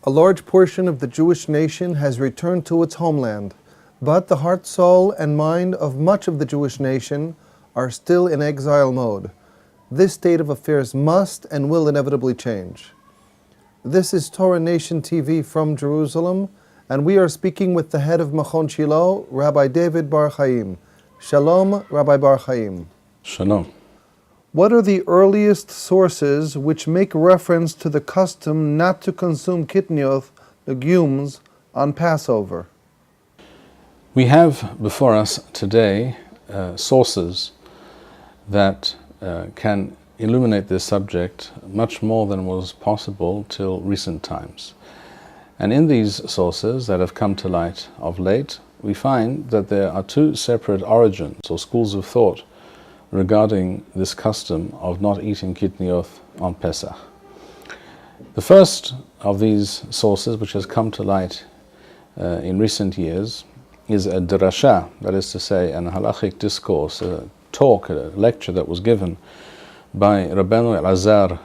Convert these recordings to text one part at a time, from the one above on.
A large portion of the Jewish nation has returned to its homeland, but the heart, soul, and mind of much of the Jewish nation are still in exile mode. This state of affairs must and will inevitably change. This is Torah Nation TV from Jerusalem, and we are speaking with the head of Machon Shilo, Rabbi David Bar-Hayim. Shalom, Rabbi Bar-Hayim. Shalom. What are the earliest sources which make reference to the custom not to consume kitniyot, legumes, on Passover? We have before us today sources that can illuminate this subject much more than was possible till recent times. And in these sources that have come to light of late, we find that there are two separate origins or schools of thought regarding this custom of not eating kitniyot on Pesach. The first of these sources, which has come to light in recent years, is a drasha, that is to say, an halachic discourse, a talk, a lecture that was given by Rabbi Elazar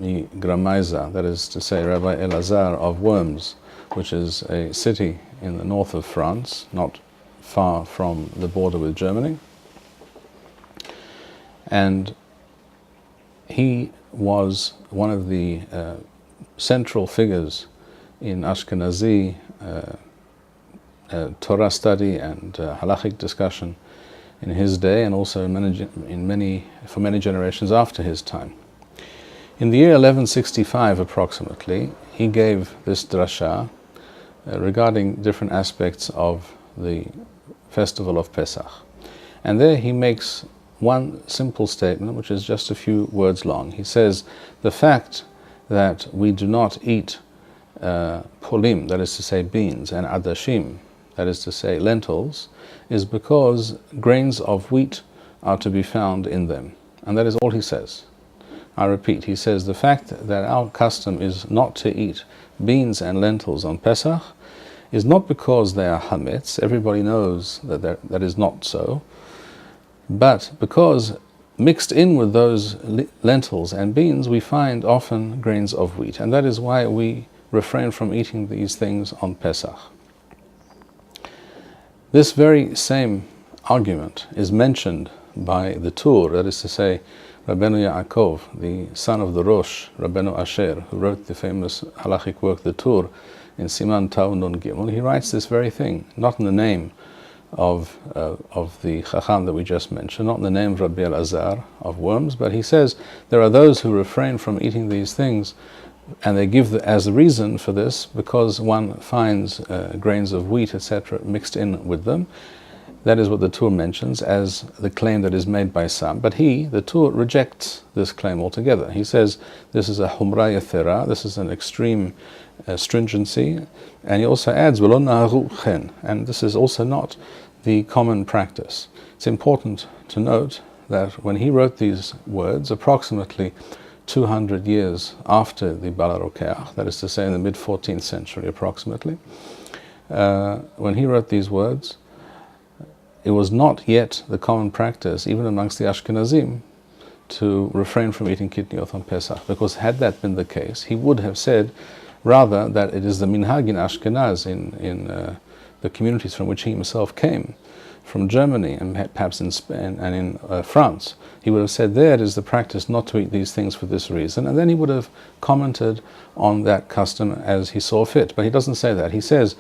Gramaiza, that is to say, Rabbi Elazar of Worms, which is a city in the north of France, not far from the border with Germany. And he was one of the central figures in Ashkenazi Torah study and halachic discussion in his day, and also for many generations after his time. In the year 1165 approximately, he gave this drasha regarding different aspects of the festival of Pesach. And there he makes one simple statement, which is just a few words long. He says, the fact that we do not eat polim, that is to say beans, and adashim, that is to say lentils, is because grains of wheat are to be found in them. And that is all he says. I repeat, he says the fact that our custom is not to eat beans and lentils on Pesach is not because they are hametz. Everybody knows that that is not so. But because mixed in with those lentils and beans, we find often grains of wheat. And that is why we refrain from eating these things on Pesach. This very same argument is mentioned by the Tur, that is to say, Rabbeinu Yaakov, the son of the Rosh, Rabbeinu Asher, who wrote the famous halachic work, the Tur, in Siman Tav Nun Gimel. He writes this very thing, not in the name of the Chacham that we just mentioned, not in the name of Rabbi Elazar of Worms, but he says there are those who refrain from eating these things, and they give as a reason for this because one finds grains of wheat, etc., mixed in with them. That is what the Tur mentions as the claim that is made by some. But the Tur, rejects this claim altogether. He says this is a humra yathera, this is an extreme stringency, and he also adds, "V'lo naharu chen," and this is also not the common practice. It's important to note that when he wrote these words, approximately 200 years after the Bala Rokeach, that is to say in the mid-14th century approximately, when he wrote these words, it was not yet the common practice, even amongst the Ashkenazim, to refrain from eating kitniyot on Pesach, because had that been the case, he would have said rather that it is the minhag in Ashkenaz, in the communities from which he himself came, from Germany and perhaps in Spain and in France. He would have said there it is the practice not to eat these things for this reason, and then he would have commented on that custom as he saw fit. But he doesn't say that. He says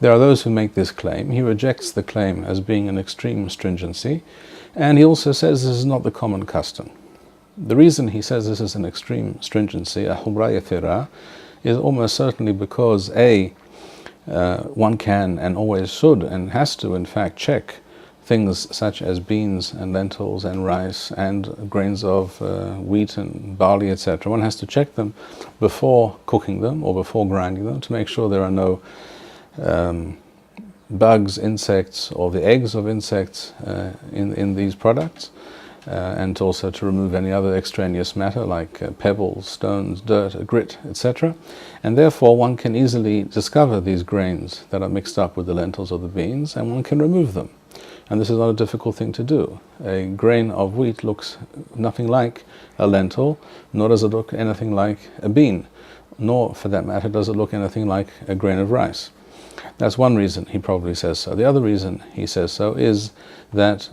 there are those who make this claim. He rejects the claim as being an extreme stringency, and he also says this is not the common custom. The reason he says this is an extreme stringency, a humra yathira, is almost certainly because one can and always should and has to in fact check things such as beans and lentils and rice and grains of wheat and barley, etc. One has to check them before cooking them or before grinding them to make sure there are no bugs, insects, or the eggs of insects in these products, and also to remove any other extraneous matter like pebbles, stones, dirt, grit, etc. And therefore one can easily discover these grains that are mixed up with the lentils or the beans, and one can remove them. And this is not a difficult thing to do. A grain of wheat looks nothing like a lentil, nor does it look anything like a bean. nor for that matter does it look anything like a grain of rice. That's one reason he probably says so. The other reason he says so is that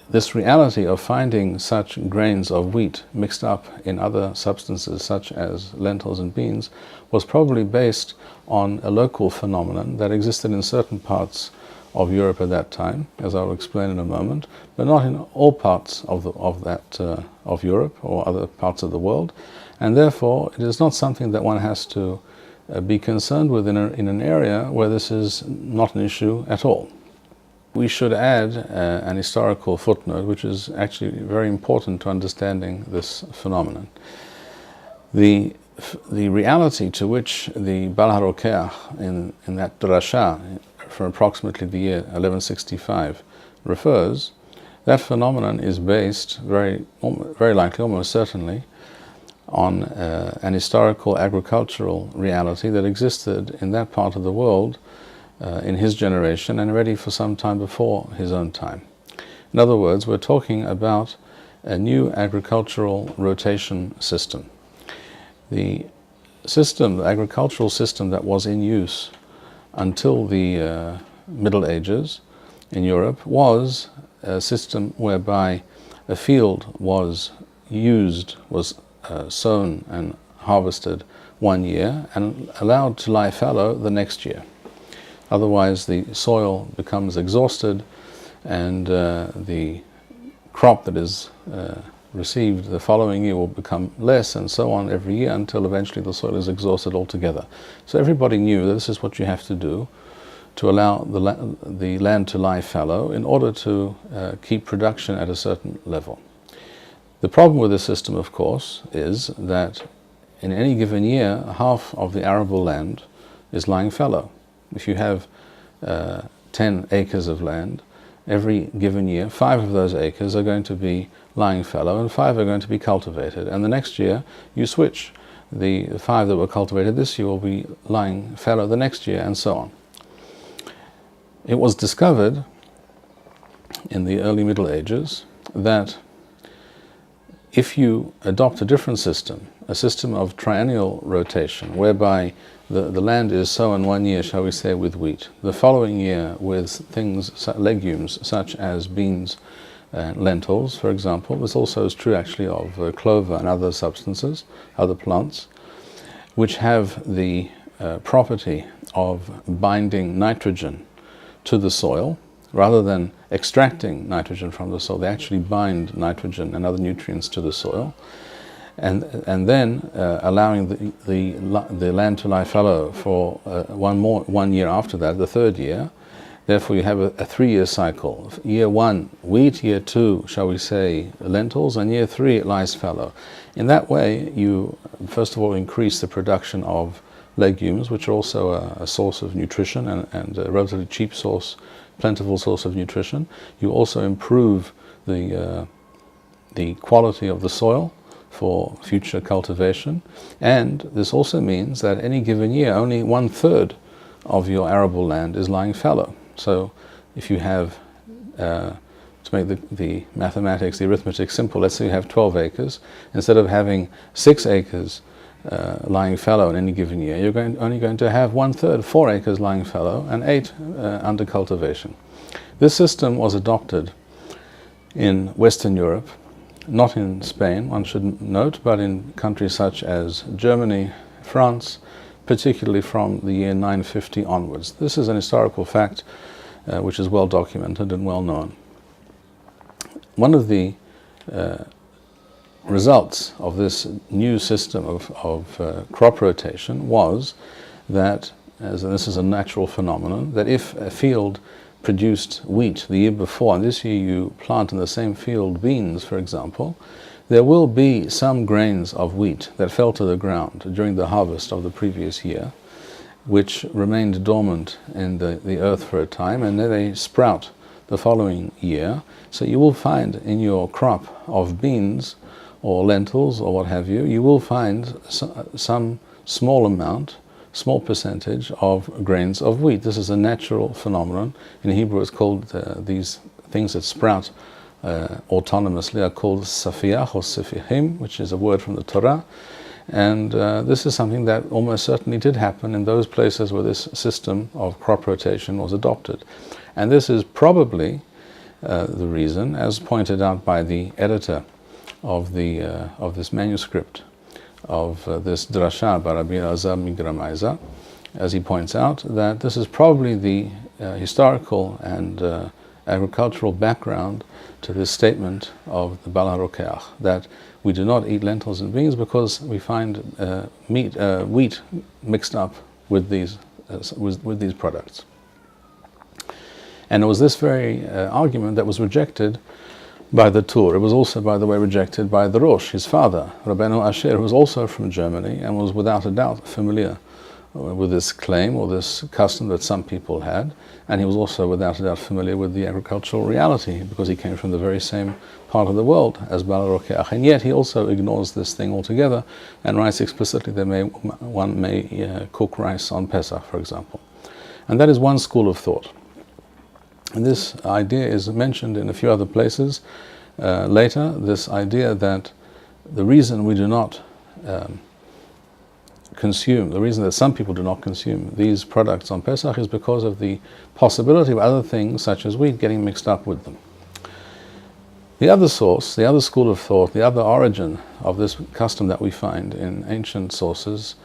this reality of finding such grains of wheat mixed up in other substances such as lentils and beans was probably based on a local phenomenon that existed in certain parts of Europe at that time, as I will explain in a moment, but not in all parts of Europe or other parts of the world, and therefore it is not something that one has to be concerned with in an area where this is not an issue at all. We should add an historical footnote, which is actually very important to understanding this phenomenon. The reality to which the Baal HaRokeach in that drasha from approximately the year 1165 refers, that phenomenon is based very likely, almost certainly, on an historical agricultural reality that existed in that part of the world in his generation and already for some time before his own time. In other words, we're talking about a new agricultural rotation system. The agricultural system that was in use until the Middle Ages in Europe was a system whereby a field was sown and harvested one year and allowed to lie fallow the next year. Otherwise, the soil becomes exhausted and the crop that is received the following year will become less, and so on every year until eventually the soil is exhausted altogether. So everybody knew that this is what you have to do to allow the land to lie fallow in order to keep production at a certain level. The problem with this system, of course, is that in any given year, half of the arable land is lying fallow. If you have 10 acres of land, every given year, 5 of those acres are going to be lying fallow and 5 are going to be cultivated. And the next year, you switch. The 5 that were cultivated this year will be lying fallow the next year, and so on. It was discovered in the early Middle Ages that if you adopt a different system, a system of triennial rotation, whereby the land is sown one year, shall we say, with wheat, the following year with things, legumes such as beans and lentils, for example. This also is true actually of clover and other substances, other plants, which have the property of binding nitrogen to the soil. Rather than extracting nitrogen from the soil, they actually bind nitrogen and other nutrients to the soil, and then allowing the land to lie fallow for one year after that, the third year. Therefore, you have a 3-year cycle. Year 1, wheat. Year 2, shall we say, lentils, and year 3, it lies fallow. In that way, you first of all increase the production of legumes, which are also a source of nutrition and a relatively cheap source, plentiful source of nutrition. You also improve the quality of the soil for future cultivation, and this also means that any given year only 1/3 of your arable land is lying fallow. So if you have, to make the mathematics, the arithmetic simple, let's say you have 12 acres, instead of having 6 acres lying fallow in any given year, you're only going to have 1/3, 4 acres lying fallow, and 8 under cultivation. This system was adopted in Western Europe, not in Spain, one should note, but in countries such as Germany, France, particularly from the year 950 onwards. This is an historical fact which is well documented and well known. One of the results of this new system of crop rotation was that, and this is a natural phenomenon, that if a field produced wheat the year before, and this year you plant in the same field beans, for example, there will be some grains of wheat that fell to the ground during the harvest of the previous year, which remained dormant in the earth for a time, and then they sprout the following year. So you will find in your crop of beans or lentils or what have you, you will find some small percentage of grains of wheat. This is a natural phenomenon. In Hebrew it's called, these things that sprout autonomously are called safiach or sefihim, which is a word from the Torah, And this is something that almost certainly did happen in those places where this system of crop rotation was adopted. And this is probably the reason, as pointed out by the editor of this manuscript of this drasha by Rabbi Migramayza, as he points out, that this is probably the historical and agricultural background to this statement of the Bal HaRokeach, that we do not eat lentils and beans because we find wheat mixed up with these products. And it was this very argument that was rejected by the Tur. It was also, by the way, rejected by the Rosh, his father, Rabbeinu Asher, who was also from Germany and was without a doubt familiar with this claim or this custom that some people had, and he was also without a doubt familiar with the agricultural reality because he came from the very same part of the world as Bal HaRokeach, and yet he also ignores this thing altogether and writes explicitly that one may cook rice on Pesach, for example. And that is one school of thought. And this idea is mentioned in a few other places later, this idea that the reason we do not consume, the reason that some people do not consume these products on Pesach is because of the possibility of other things such as wheat getting mixed up with them. The other source, the other school of thought, the other origin of this custom that we find in ancient sources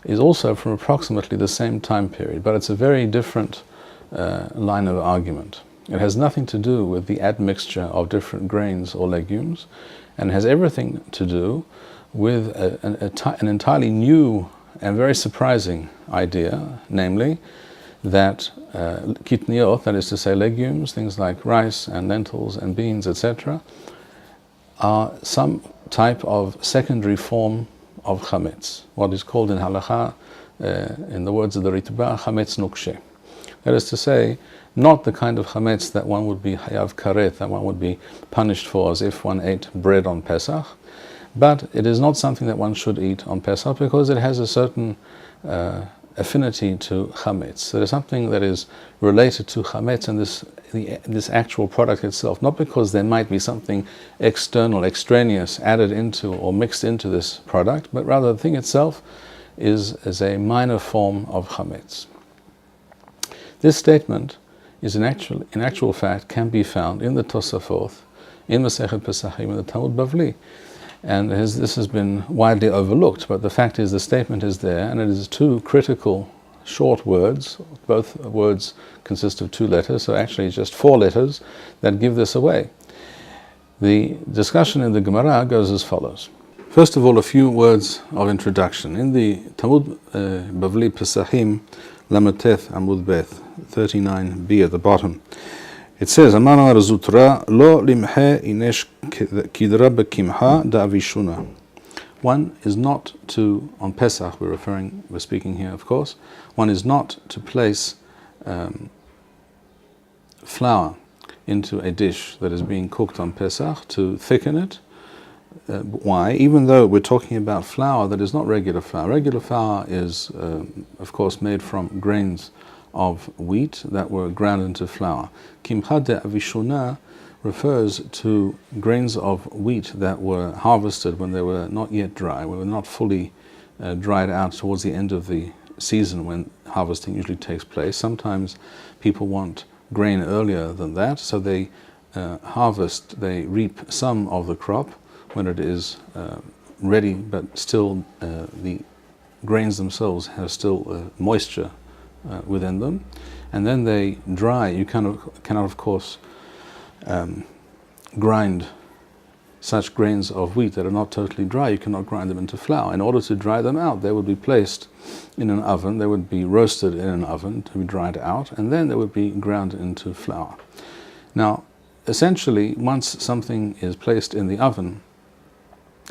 is also from approximately the same time period, but it's a very different line of argument. It has nothing to do with the admixture of different grains or legumes, and has everything to do with an entirely new and very surprising idea, namely that Kitniyot, that is to say legumes, things like rice and lentils and beans, etc., are some type of secondary form of chametz, what is called in halacha, in the words of the Ritba, chametz nukshe. That is to say, not the kind of chametz that one would be hayav karet, that one would be punished for as if one ate bread on Pesach, but it is not something that one should eat on Pesach because it has a certain affinity to chametz. There is something that is related to chametz and this actual product itself, not because there might be something external, extraneous added into or mixed into this product, but rather the thing itself is a minor form of chametz. This statement is in actual fact can be found in the Tosafot, in Masechet Pesachim, in the Talmud Bavli. And this has been widely overlooked, but the fact is the statement is there, and it is two critical short words. Both words consist of two letters, so actually it's just four letters that give this away. The discussion in the Gemara goes as follows. First of all, a few words of introduction. In the Talmud Bavli Pesachim, Lameteth Amud Beth, 39b at the bottom, it says, Amana Razutra lo limhe inesh kidra bekimha da'avishuna. One is not to, on Pesach we're speaking here of course, one is not to place flour into a dish that is being cooked on Pesach to thicken it. Why? Even though we're talking about flour that is not regular flour. Regular flour is of course made from grains of wheat that were ground into flour. Kimcha de'avishuna refers to grains of wheat that were harvested when they were not yet dry, when they were not fully dried out towards the end of the season when harvesting usually takes place. Sometimes people want grain earlier than that, so they they reap some of the crop when it is ready, but still the grains themselves have still moisture within them, and then they dry. You cannot of course grind such grains of wheat that are not totally dry. You cannot grind them into flour. In order to dry them out, they would be placed in an oven, they would be roasted in an oven to be dried out, and then they would be ground into flour. Now, essentially, once something is placed in the oven,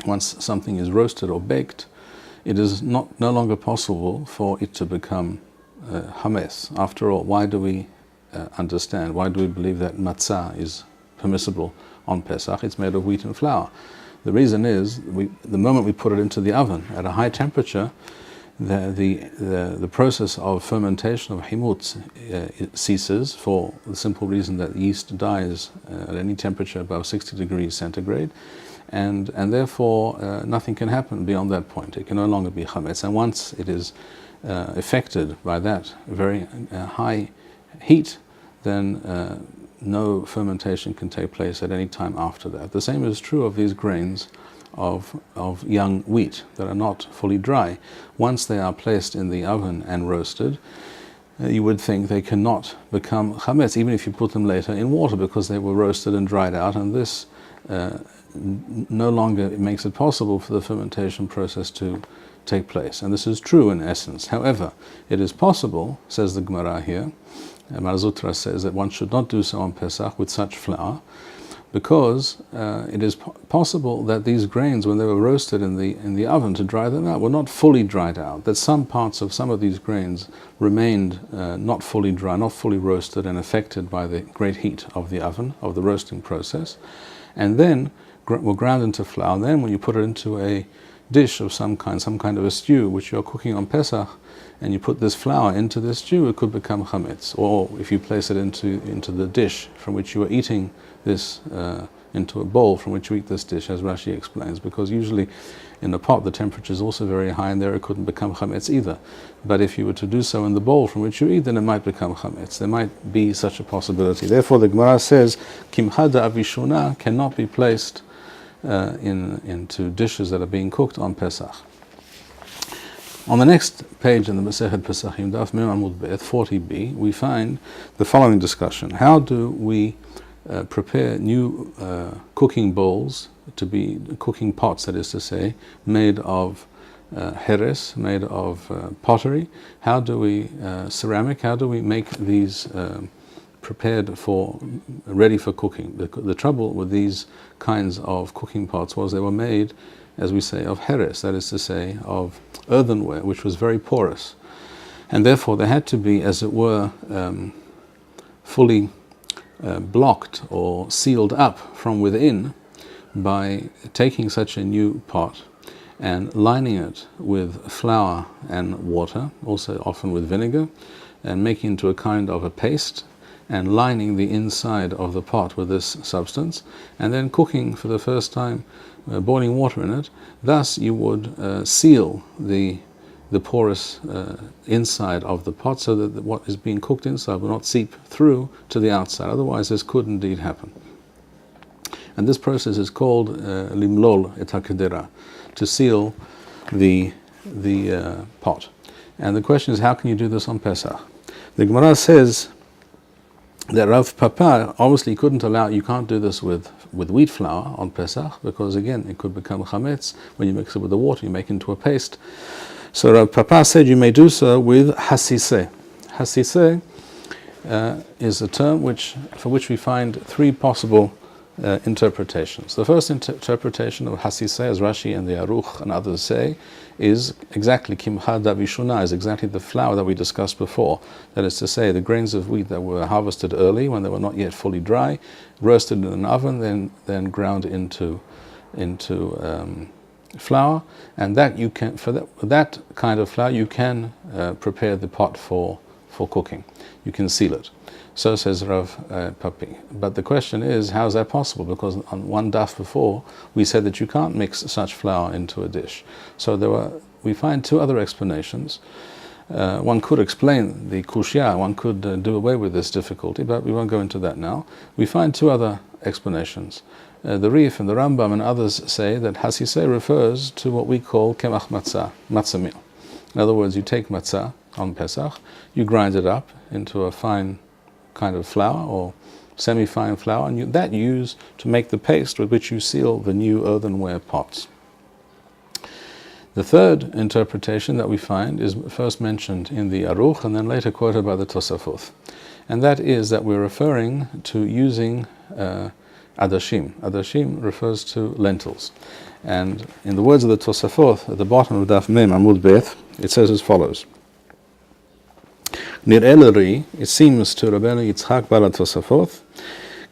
once something is roasted or baked, it is no longer possible for it to become hametz. After all, why do we understand, why do we believe that matzah is permissible on Pesach? It's made of wheat and flour. The reason is, the moment we put it into the oven at a high temperature, the process of fermentation of himutz ceases, for the simple reason that yeast dies at any temperature above 60 degrees centigrade, and therefore nothing can happen beyond that point. It can no longer be chametz, and once it is affected by that very high heat, then no fermentation can take place at any time after that. The same is true of these grains of young wheat that are not fully dry. Once they are placed in the oven and roasted, you would think they cannot become chametz, even if you put them later in water, because they were roasted and dried out, and this no longer makes it possible for the fermentation process to take place. And this is true in essence. However, it is possible, says the Gemara here, Marzutra says that one should not do so on Pesach with such flour, because it is possible that these grains, when they were roasted in the oven to dry them out, were not fully dried out, that some parts of some of these grains remained not fully dry, not fully roasted, and affected by the great heat of the oven, of the roasting process, and then were ground into flour. And then when you put it into a dish of some kind of a stew which you're cooking on Pesach, and you put this flour into this stew, it could become chametz. Or if you place it into the dish from which you are eating this, into a bowl from which you eat this dish, as Rashi explains, because usually in a pot the temperature is also very high, and there it couldn't become chametz either. But if you were to do so in the bowl from which you eat, then it might become chametz. There might be such a possibility. Therefore the Gemara says, kimchada avishuna cannot be placed into dishes that are being cooked on Pesach. On the next page in the Masechet Pesachim, Daf Mem Amud Bet 40b, we find the following discussion: how do we prepare new cooking bowls, to be cooking pots, that is to say, made of heres, made of pottery? How do we ceramic? How do we make these prepared for, ready for cooking? The trouble with these kinds of cooking pots was they were made, as we say, of heres, that is to say, of earthenware, which was very porous, and therefore they had to be, as it were, fully blocked or sealed up from within by taking such a new pot and lining it with flour and water, also often with vinegar, and making into a kind of a paste, and lining the inside of the pot with this substance, and then cooking for the first time, boiling water in it. Thus you would seal the porous inside of the pot, so that what is being cooked inside will not seep through to the outside. Otherwise this could indeed happen. And this process is called limlol et hakdera, to seal the pot. And the question is, how can you do this on Pesach? The Gemara says that Rav Papa obviously couldn't allow, you can't do this with wheat flour on Pesach, because again it could become chametz. When you mix it with the water, you make it into a paste. So Rav Papa said you may do so with hasiseh. Hasiseh is a term for which we find three possible interpretations. The first interpretation of hasiseh, as Rashi and the Aruch and others say, is exactly kimcha davishuna, is exactly the flour that we discussed before. That is to say, the grains of wheat that were harvested early, when they were not yet fully dry, roasted in an oven, then ground into flour, and that you can, for that kind of flour, you can prepare the pot for cooking. You can seal it. So says Rav Papi. But the question is, how is that possible? Because on one daf before, we said that you can't mix such flour into a dish. So we find two other explanations. One could explain the kushya, one could do away with this difficulty, but we won't go into that now. We find two other explanations. The Rif and the Rambam and others say that hasiseh refers to what we call kemach matzah meal. In other words, you take matzah on Pesach, you grind it up into a fine kind of flour or semi-fine flour, and that you use to make the paste with which you seal the new earthenware pots. The third interpretation that we find is first mentioned in the Aruch and then later quoted by the Tosafot, and that is that we're referring to using adashim. Adashim refers to lentils, and in the words of the Tosafot at the bottom of Daf Mem Amud Bet, it says as follows: Nir'e l'ri, it seems to Rabbeinu Yitzchak Bar Tosafot,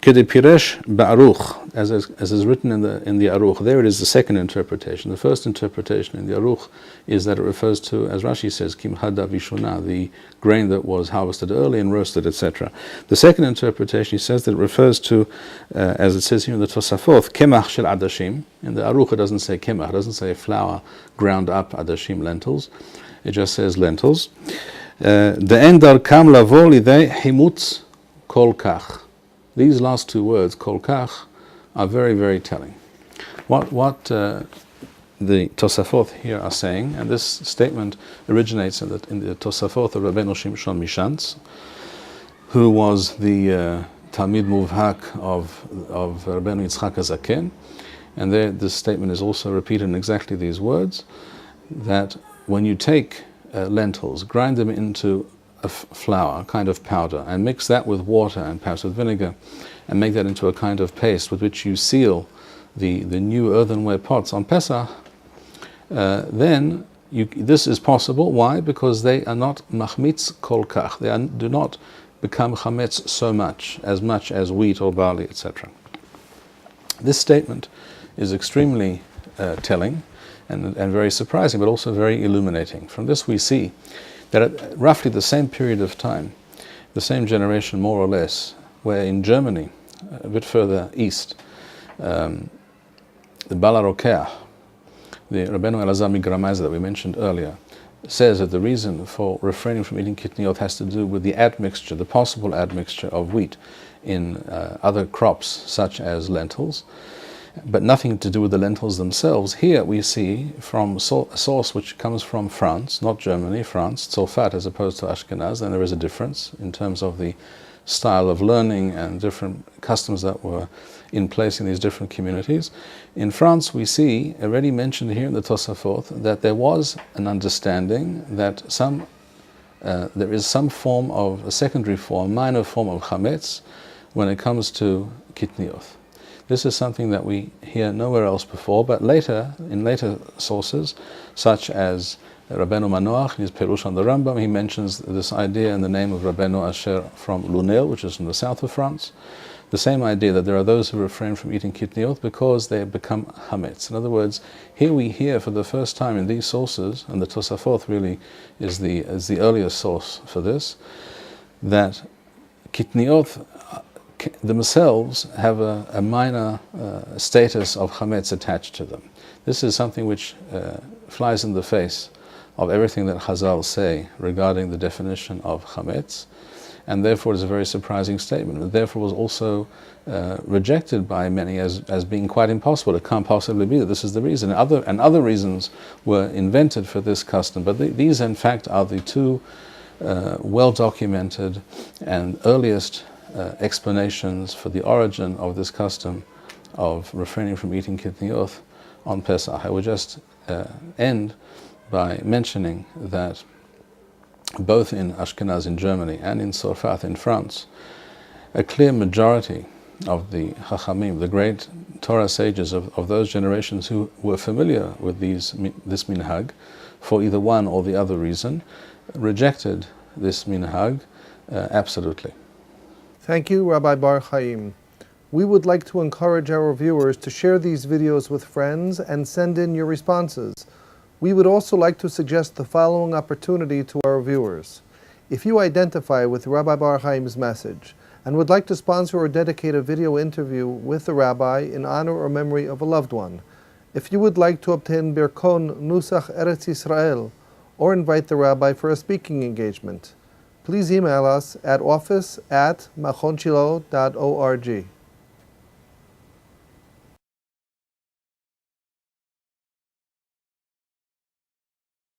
Kedepiresh ba'aruch, as is written in the Aruch. There it is, the second interpretation. The first interpretation in the Aruch is that it refers to, as Rashi says, kimhada vishuna, the grain that was harvested early and roasted, etc. The second interpretation, he says that it refers to, as it says here in the Tosafot, kemach shel adashim. In the Aruch it doesn't say kemach, it doesn't say flour ground up adashim, lentils. It just says lentils. De'en darkam lavo lidei himutz kol kach. These last two words, kol kach, are very, very telling. What the Tosafot here are saying, and this statement originates in the Tosafot of Rabbeinu Shimshon Mishantz, who was the Talmid Muvhak of Rabbeinu Yitzchak HaZaken, and there this statement is also repeated in exactly these words, that when you take lentils, grind them into a flour, a kind of powder, and mix that with water and perhaps with vinegar, and make that into a kind of paste with which you seal the new earthenware pots on Pesach, then this is possible. Why? Because they are not machmitz kol kach. They do not become chametz so much as wheat or barley, etc. This statement is extremely telling and very surprising, but also very illuminating. From this we see that at roughly the same period of time, the same generation more or less, where in Germany, a bit further east, the Balarokeach, the Rabbeinu Elazar Migramaiza that we mentioned earlier, says that the reason for refraining from eating kitniyot has to do with the admixture, the possible admixture of wheat in other crops such as lentils, but nothing to do with the lentils themselves. Here we see from a source which comes from France, not Germany, France, Tzofat as opposed to Ashkenaz, and there is a difference in terms of the style of learning and different customs that were in place in these different communities. In France we see, already mentioned here in the Tosafot, that there was an understanding that there is some form of, a secondary form, minor form of chametz when it comes to kitniyot. This is something that we hear nowhere else before, but in later sources, such as Rabbeinu Manoach in his Perush on the Rambam, he mentions this idea in the name of Rabbeinu Asher from Lunel, which is in the south of France. The same idea that there are those who refrain from eating kitniyot because they become hametz. In other words, here we hear for the first time in these sources, and the Tosafot really is the earliest source for this, that kitniyot themselves have a minor status of chametz attached to them. This is something which flies in the face of everything that Chazal say regarding the definition of chametz, and therefore it is a very surprising statement, and therefore was also rejected by many as being quite impossible. It can't possibly be that this is the reason. Other reasons were invented for this custom, but these in fact are the two well-documented and earliest explanations for the origin of this custom of refraining from eating kitniyot on Pesach. I will just end by mentioning that both in Ashkenaz in Germany and in Tzofat in France, a clear majority of the Chachamim, the great Torah sages of those generations who were familiar with this minhag, for either one or the other reason, rejected this minhag absolutely. Thank you, Rabbi Bar-Hayim. We would like to encourage our viewers to share these videos with friends and send in your responses. We would also like to suggest the following opportunity to our viewers. If you identify with Rabbi Bar-Hayim's message and would like to sponsor or dedicate a video interview with the Rabbi in honor or memory of a loved one, if you would like to obtain Birkon Nusach Eretz Yisrael or invite the Rabbi for a speaking engagement, please email us at office@machonshilo.org.